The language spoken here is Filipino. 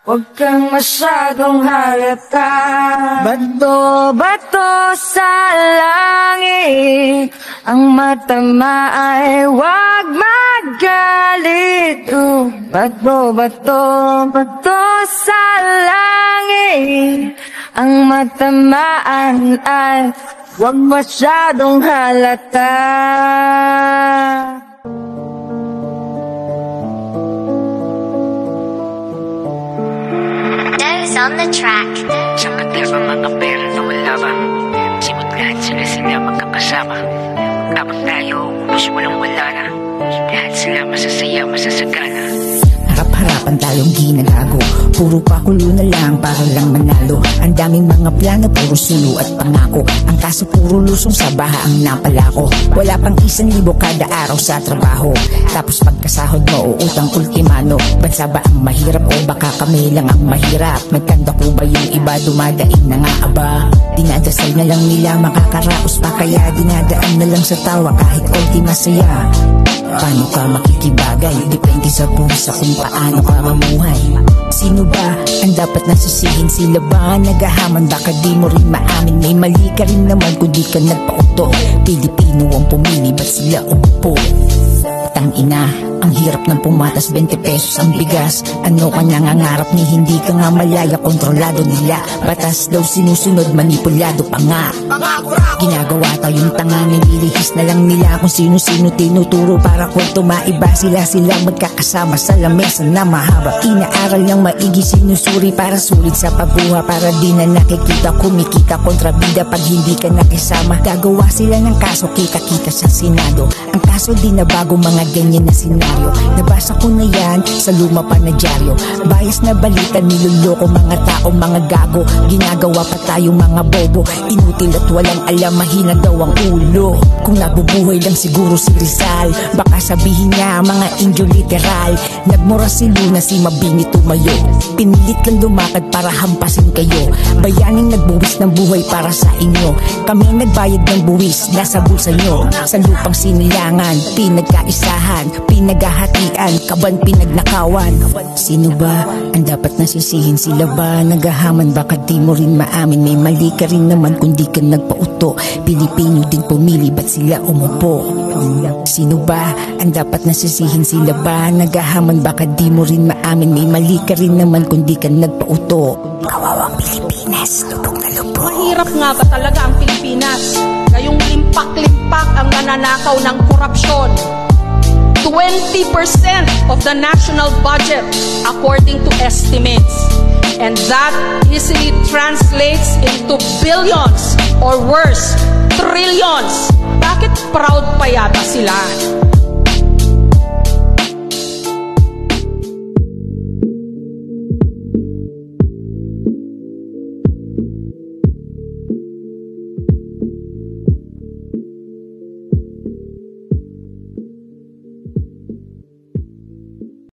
Huwag kang masyadong halata. Bato-bato sa langit, ang matama ay huwag magalit. Bato-bato sa langit, ang matamaan ay huwag masyadong halata. On the track. Sapat lang ang mga pera na wala ba? Simot lahat sila magkakasama. Habang tayo, ubus walang wala na. Lahat sila masasaya, masasagana. Harap-harapan tayong ginagago. Puro pakulo na lang para lang manalo. Ang daming mga plano, puro sulo at pangako. Ang kaso puro lusong sa baha ang napalako. Wala pang 1,000 kada araw sa trabaho. Tapos pagkasahod mo, uutang ultimano. Bansa ba ang mahirap o baka kami lang ang mahirap? Magkanda ko ba yung iba, dumadaing na nga aba? Dinadasal na lang nila makakaraos pa, kaya dinadaan na lang sa tawa kahit konti masaya. Paano ka makikibagay? Depende sa pusa kung paano ka mamuhay. Sino ba ang dapat nasisihin? Sila ba nagahaman? Baka di mo rin maamin. May mali ka rin naman kung di ka nagpauto. Pilipino ang pumili, ba't sila umupo? Tangina, ang hirap ng pumatas, 20 pesos ang bigas. Ano ka nangangarap ni hindi ka nga malaya, kontrolado nila. Batas daw sinusunod, manipulado pa nga. Ginagawa tayong tanga, nililihis na lang nila kung sino-sino tinuturo para kwento maiba. Sila magkakasama sa lamesa na mahaba. Inaaral ng maigi, sinusuri para sulit sa pagbuha. Para di na nakikita, kumikita kontrabida pag hindi ka nakisama. Gagawa sila ng kaso, kita-kita sa Senado. Ang kaso di na bago, mga ganyan na senaryo. Nabasa ko na yan sa luma pa na dyaryo. Bias na balita, niloloko mga tao, mga gago. Ginagawa pa tayo mga bobo. Inutil at walang alam, mahina daw ang ulo. Kung nabubuhay lang siguro si Rizal, baka sabihin niya mga indio literal. Nagmura si Luna, si Mabini tumayo. Pinilit lang lumakad para hampasin kayo. Bayaning nagbuwis ng buhay para sa inyo. Kami nagbayad ng buwis, nasa bulsa nyo. Sa lupang sinilangan, pinagkaisahan, pinaghahatian, kaban pinagnakawan. Sino ba ang dapat nasisihin? Sila ba nagahaman? Baka di mo rin maamin. May mali ka rin naman kung di ka nagpauto. Pilipino din pumili, ba't sila umupo? Sino ba ang dapat nasisihin? Sila ba nagahaman? Baka di mo rin maamin. May mali ka rin naman kung di ka nagpauto. Kawawang Pilipinas, lubog na lubog. Mahirap nga ba talaga ang Pilipinas? Ngayong limpak-limpak ang nananakaw ng korupsyon. 20% of the national budget according to estimates. And that easily translates into billions or worse, trillions. Bakit proud pa yata sila?